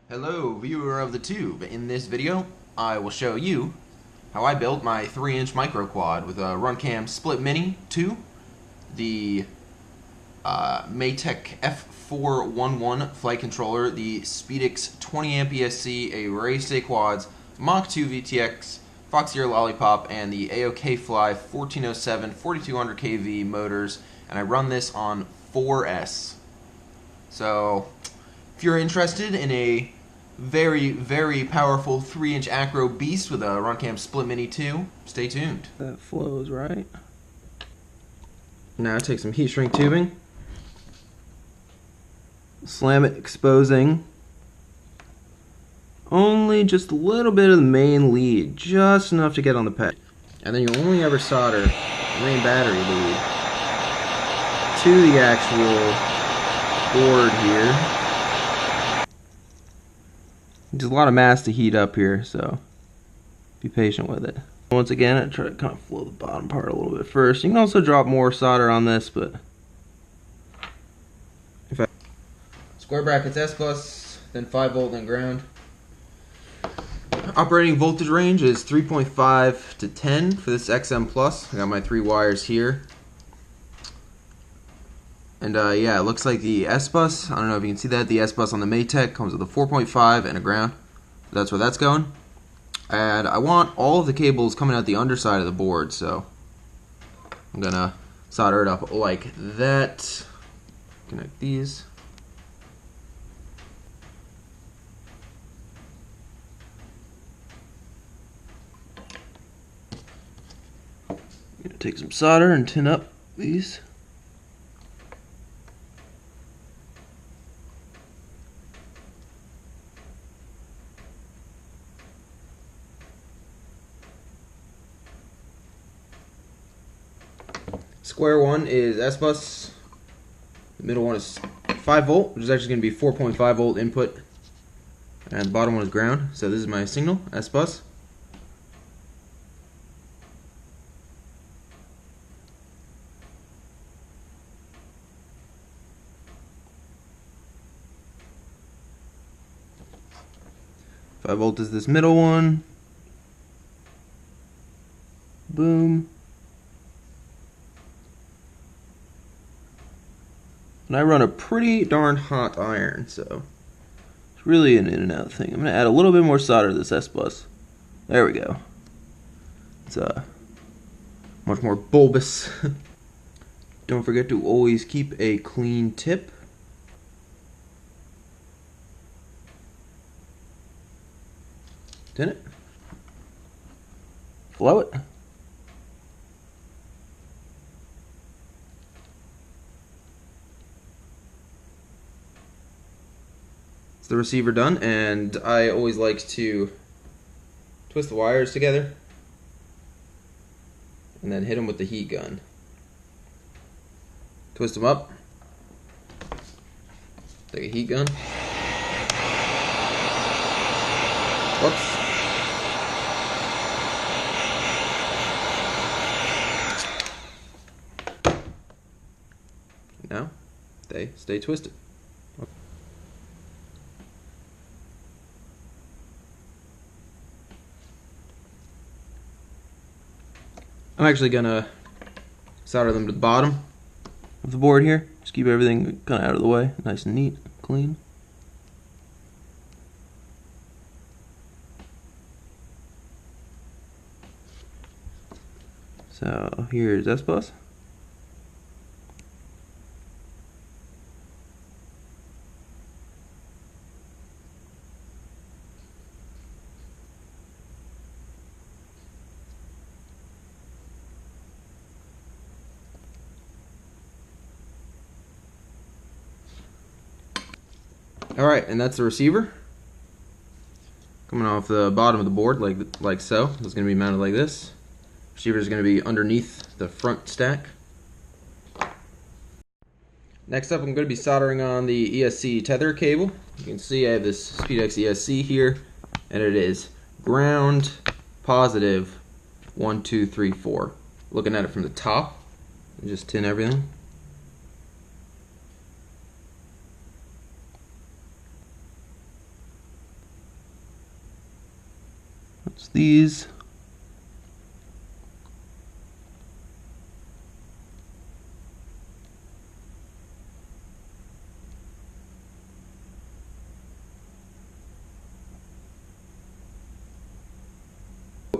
Hello, viewer of the tube. In this video, I will show you how I built my 3-inch micro quad with a Runcam Split Mini 2, the Matek F411 flight controller, the Spedix 20 amp ESC, a Race Day Quads, Mach 2 VTX, Fox Ear Lollipop, and the AOK Fly 1407 4200 kV motors, and I run this on 4S. So, if you're interested in a very powerful 3-inch acro beast with a Runcam Split Mini 2, stay tuned. That flows right. Now take some heat shrink tubing, slam it, exposing only just a little bit of the main lead, just enough to get on the peg. And then you only ever solder the main battery lead to the actual board here. There's a lot of mass to heat up here, so be patient with it. Once again, I try to kind of flow the bottom part a little bit first. You can also drop more solder on this, but square brackets S plus, then 5 volt, then ground. Operating voltage range is 3.5 to 10 for this XM Plus. I got my 3 wires here. And yeah, it looks like the S-Bus, I don't know if you can see that, the S-Bus on the Matek comes with a 4.5 and a ground. So that's where that's going. And I want all of the cables coming out the underside of the board, so I'm going to solder it up like that. Connect these. I'm going to take some solder and tin up these. Square one is S-Bus, the middle one is 5 volt, which is actually going to be 4.5 volt input, and the bottom one is ground, so this is my signal, S-Bus. Five volt is this middle one, boom. And I run a pretty darn hot iron, so it's really an in and out thing. I'm going to add a little bit more solder to this S-Bus. There we go. It's much more bulbous. Don't forget to always keep a clean tip. Tin it. Flow it. The receiver done, and I always like to twist the wires together and then hit them with the heat gun. Twist them up, take a heat gun. Whoops. Now they stay twisted. I'm actually gonna solder them to the bottom of the board here. Just keep everything kind of out of the way, nice and neat, clean. So here's S-Bus. Alright, and that's the receiver. Coming off the bottom of the board like so. It's going to be mounted like this. Receiver is going to be underneath the front stack. Next up, I'm going to be soldering on the ESC tether cable. You can see I have this Spedix ESC here, and it is ground positive 1, 2, 3, 4. Looking at it from the top, just tin everything. It's these.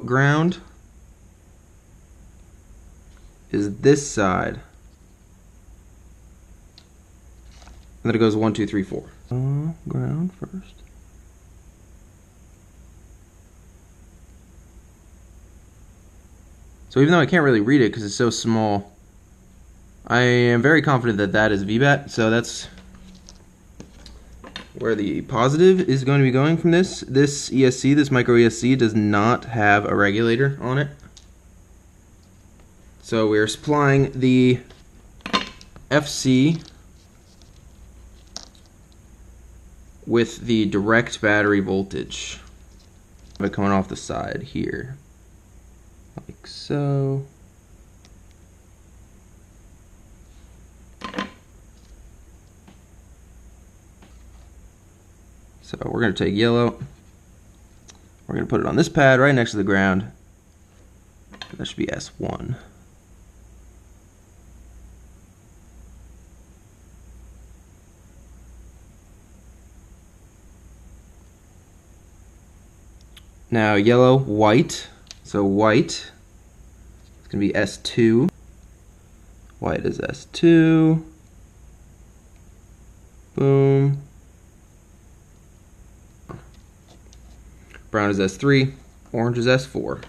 Ground is this side. And then it goes 1, 2, 3, 4. Ground first. So even though I can't really read it because it's so small, I am very confident that that is VBAT. So that's where the positive is going to be going from this. This ESC, this micro ESC, does not have a regulator on it. So we're supplying the FC with the direct battery voltage. But coming off the side here, like so. So we're going to take yellow, we're going to put it on this pad right next to the ground. That should be S1. Now yellow, white, so white, it's going to be S2. White is S2. Boom. Brown is S3, orange is S4.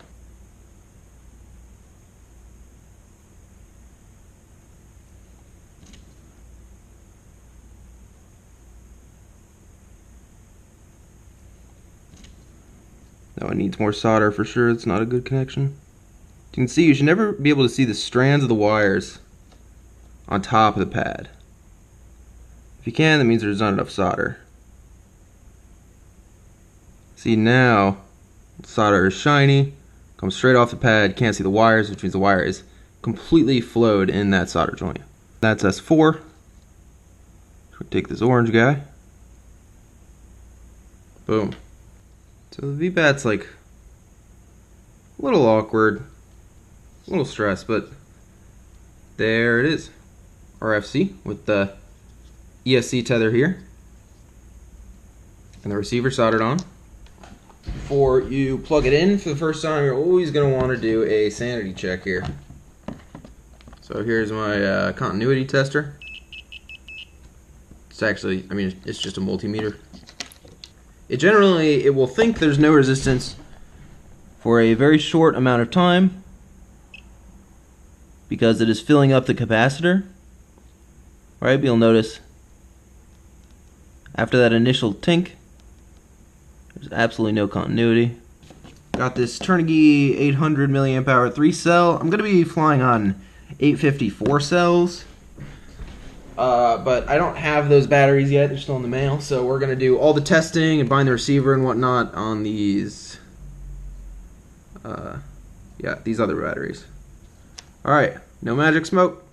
Now it needs more solder for sure, it's not a good connection. You can see, you should never be able to see the strands of the wires on top of the pad. If you can, that means there's not enough solder. See, now solder is shiny, comes straight off the pad, can't see the wires, which means the wire is completely flowed in that solder joint. That's S4. So take this orange guy. Boom. So the VBAT's like a little awkward, a little stressed, but there it is. RFC with the ESC tether here. And the receiver soldered on. Before you plug it in for the first time, you're always going to want to do a sanity check here. So here's my continuity tester. It's actually, I mean, it's just a multimeter. It will think there's no resistance for a very short amount of time because it is filling up the capacitor. Right, but you'll notice after that initial tink, there's absolutely no continuity. Got this Turnigy 800 milliamp hour 3 cell. I'm going to be flying on 854 cells. But I don't have those batteries yet, they're still in the mail, so we're going to do all the testing and bind the receiver and whatnot on these, yeah, these other batteries. Alright, no magic smoke.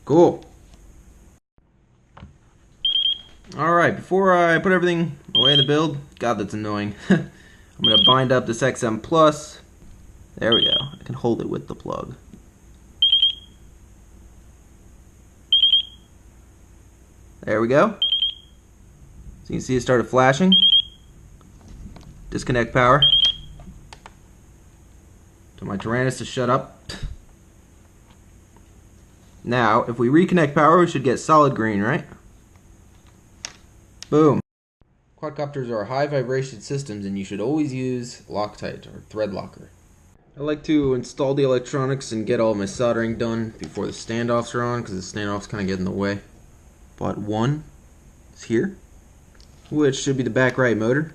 Cool. Alright, before I put everything away in the build, God, that's annoying. I'm going to bind up this XM Plus. There we go, I can hold it with the plug. There we go. So you can see it started flashing. Disconnect power. Tell my Tyrannus to shut up. Now, if we reconnect power, we should get solid green, right? Boom. Quadcopters are high vibration systems and you should always use Loctite or thread locker. I like to install the electronics and get all my soldering done before the standoffs are on because the standoffs kind of get in the way. But one is here, which should be the back right motor.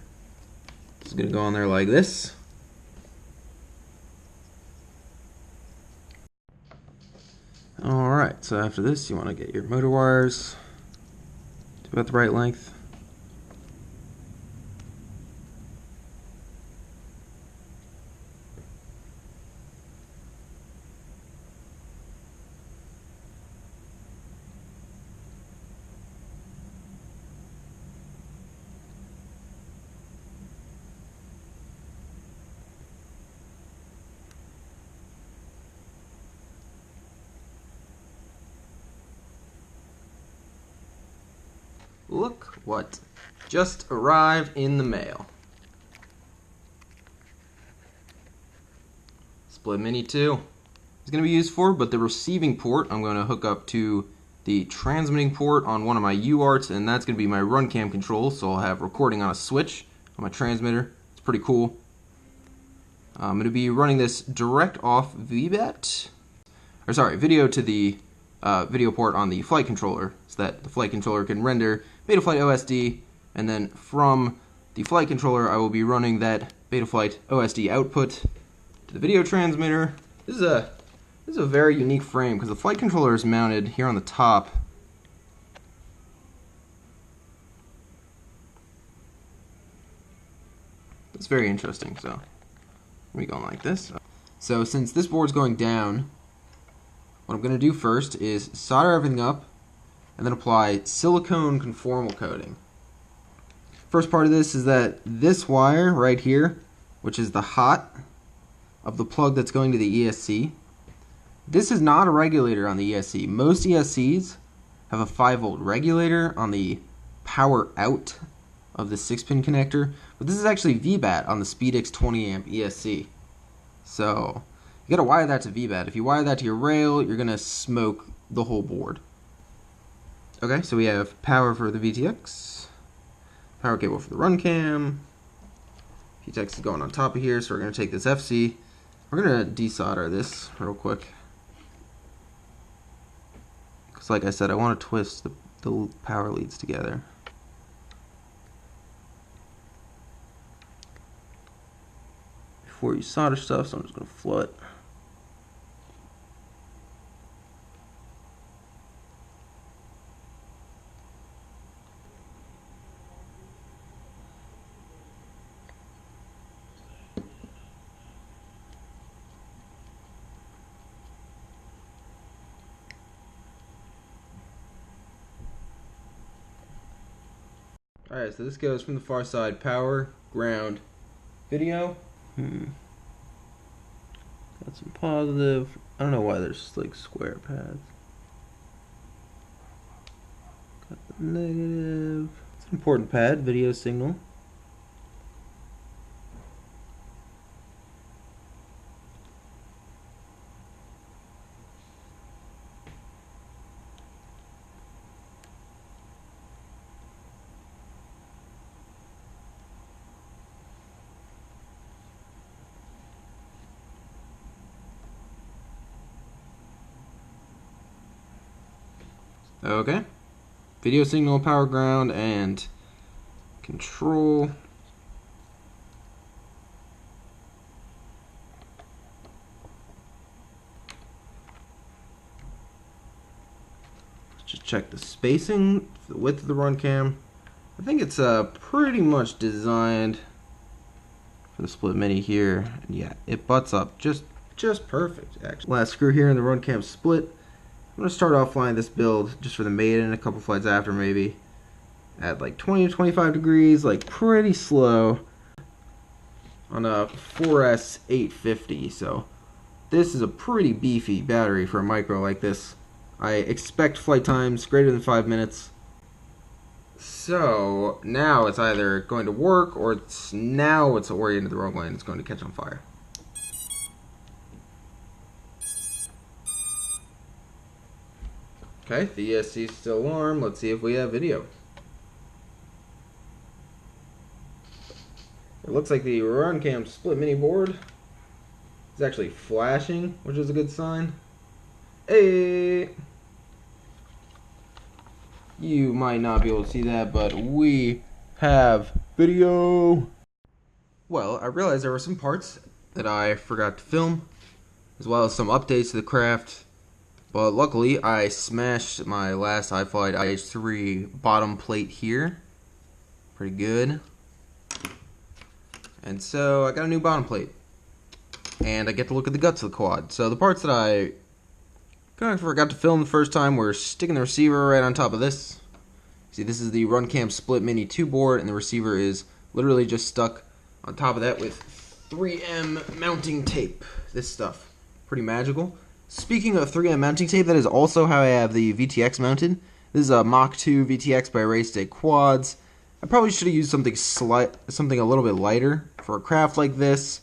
It's going to go on there like this. Alright, so after this you want to get your motor wires to about the right length. look what just arrived in the mail. Split Mini 2 is going to be used for, but the receiving port I'm going to hook up to the transmitting port on one of my UARTs, and that's going to be my run cam control, so I'll have recording on a switch on my transmitter. It's pretty cool. I'm going to be running this direct off VBAT, or sorry, video to the video port on the flight controller, so that the flight controller can render Betaflight OSD, and then from the flight controller I will be running that Betaflight OSD output to the video transmitter. This is a very unique frame because the flight controller is mounted here on the top. It's very interesting. So we going like this. So since this board's going down, what I'm going to do first is solder everything up and then apply silicone conformal coating. First part of this is that this wire right here, which is the hot of the plug that's going to the ESC, this is not a regulator on the ESC. Most ESCs have a 5-volt regulator on the power out of the 6-pin connector, but this is actually VBAT on the Spedix 20-amp ESC. So you gotta wire that to VBAT. If you wire that to your rail, you're gonna smoke the whole board. Okay, so we have power for the VTX, power cable for the run cam. VTX is going on top of here, so we're gonna take this FC. We're gonna desolder this real quick. Because like I said, I want to twist the power leads together. Before you solder stuff, so I'm just going to flood. Alright, so this goes from the far side, power, ground, video. Got some positive. I don't know why there's like square pads. Got the negative. It's an important pad, video signal. Okay, video signal, power, ground, and control. Let's just check the spacing, the width of the run cam. I think it's pretty much designed for the Split Mini here. And yeah, it butts up just perfect, actually. Last screw here in the run cam split. I'm going to start off flying this build just for the maiden, a couple flights after maybe, at like 20 to 25 degrees, like pretty slow, on a 4S 850. So this is a pretty beefy battery for a micro like this. I expect flight times greater than 5 minutes. So now it's either going to work or it's oriented the wrong way and it's going to catch on fire. Okay, the ESC is still warm. Let's see if we have video. It looks like the run cam Split Mini board is actually flashing, which is a good sign. Hey! You might not be able to see that, but we have video. Well, I realized there were some parts that I forgot to film, as well as some updates to the craft. But luckily, I smashed my last iFlight iH3 bottom plate here. Pretty good. And so I got a new bottom plate. And I get to look at the guts of the quad. So the parts that I kind of forgot to film the first time were sticking the receiver right on top of this. See, this is the run cam Split Mini 2 board, and the receiver is literally just stuck on top of that with 3M mounting tape. This stuff. Pretty magical. Speaking of 3M mounting tape, that is also how I have the VTX mounted. This is a Mach 2 VTX by Aerospace Quads. I probably should have used something a little bit lighter for a craft like this,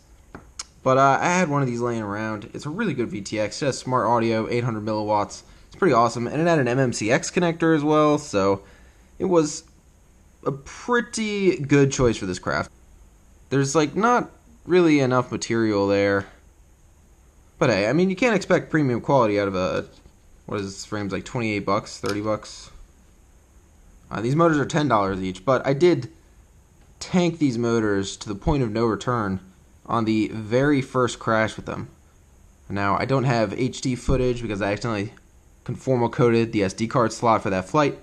but I had one of these laying around. It's a really good VTX. It has smart audio, 800 milliwatts. It's pretty awesome, and it had an MMCX connector as well, so it was a pretty good choice for this craft. There's like not really enough material there, but hey, I mean, you can't expect premium quality out of a, what is this frame's like, 28 bucks, 30 bucks. These motors are $10 each, but I did tank these motors to the point of no return on the very first crash with them. Now, I don't have HD footage because I accidentally conformal coded the SD card slot for that flight,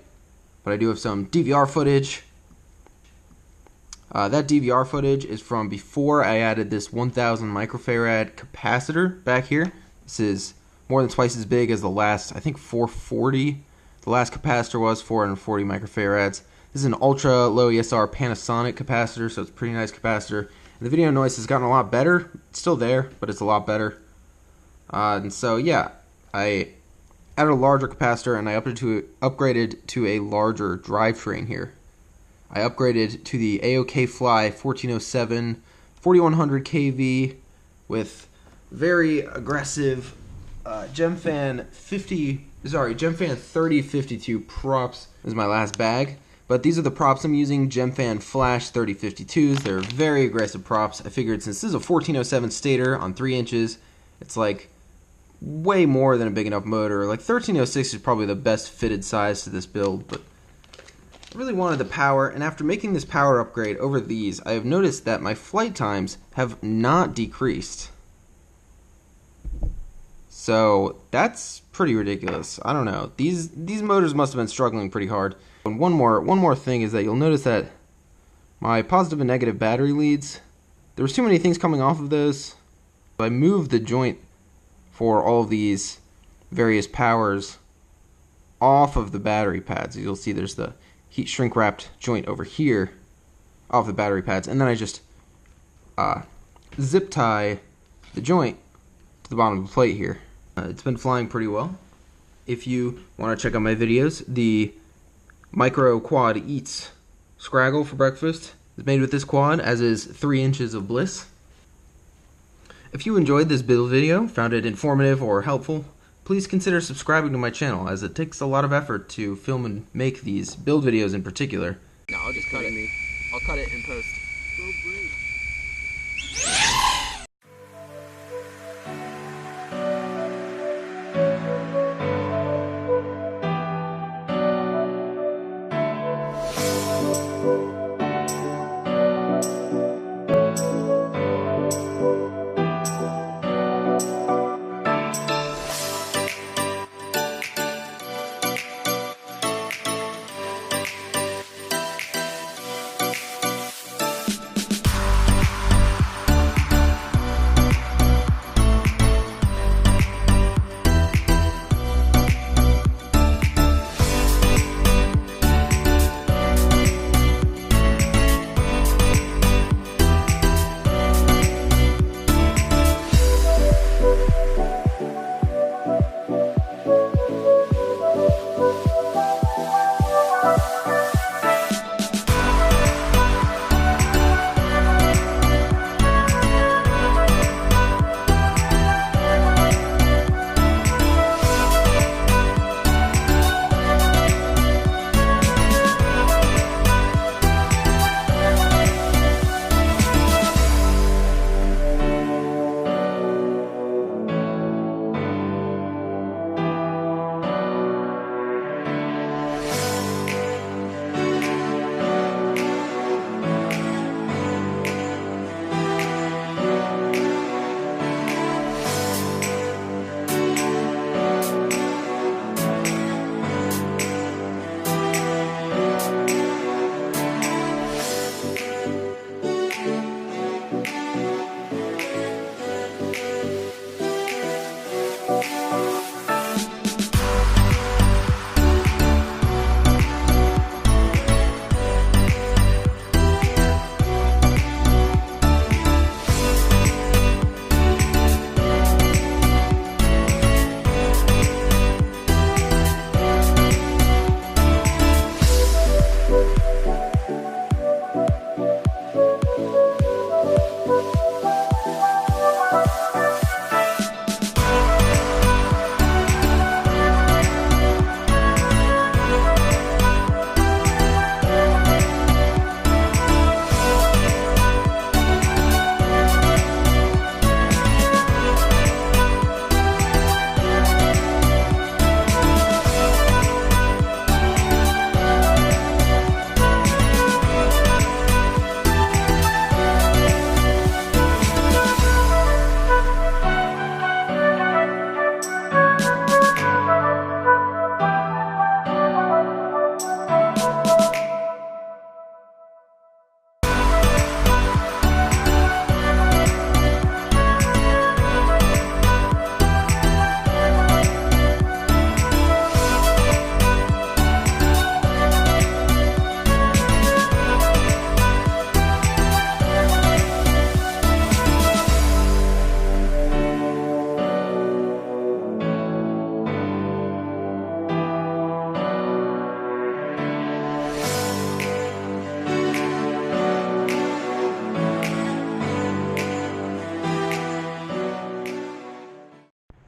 but I do have some DVR footage. That DVR footage is from before I added this 1000 microfarad capacitor back here. This is more than twice as big as the last, I think 440. The last capacitor was 440 microfarads. This is an ultra low ESR Panasonic capacitor, so it's a pretty nice capacitor. And the video noise has gotten a lot better. It's still there, but it's a lot better. And so yeah, I added a larger capacitor and I upgraded to a larger drivetrain here. I upgraded to the AOK Fly 1407 4100 kV with very aggressive GemFan 3052 props. This is my last bag, but these are the props I'm using, GemFan Flash 3052s. They're very aggressive props. I figured since this is a 1407 stator on 3 inches, it's like way more than a big enough motor. Like 1306 is probably the best fitted size to this build, but I really wanted the power, and after making this power upgrade over these, I have noticed that my flight times have not decreased. So that's pretty ridiculous. I don't know. These motors must have been struggling pretty hard. And one more thing is that you'll notice that my positive and negative battery leads, there was too many things coming off of those. I moved the joint for all of these various powers off of the battery pads. You'll see there's the heat shrink wrapped joint over here off the battery pads, and then I just zip tie the joint to the bottom of the plate here. It's been flying pretty well. If you want to check out my videos, the Micro Quad Eats Scraggle for breakfast is made with this quad, as is 3 inches of bliss. If you enjoyed this build video, found it informative or helpful, please consider subscribing to my channel, as it takes a lot of effort to film and make these build videos in particular. No, I'll just cut it. I'll cut it in post. So great.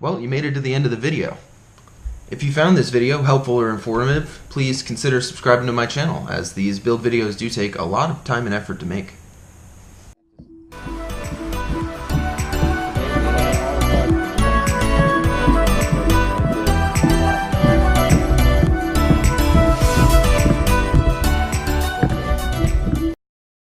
Well, you made it to the end of the video. If you found this video helpful or informative, please consider subscribing to my channel, as these build videos do take a lot of time and effort to make.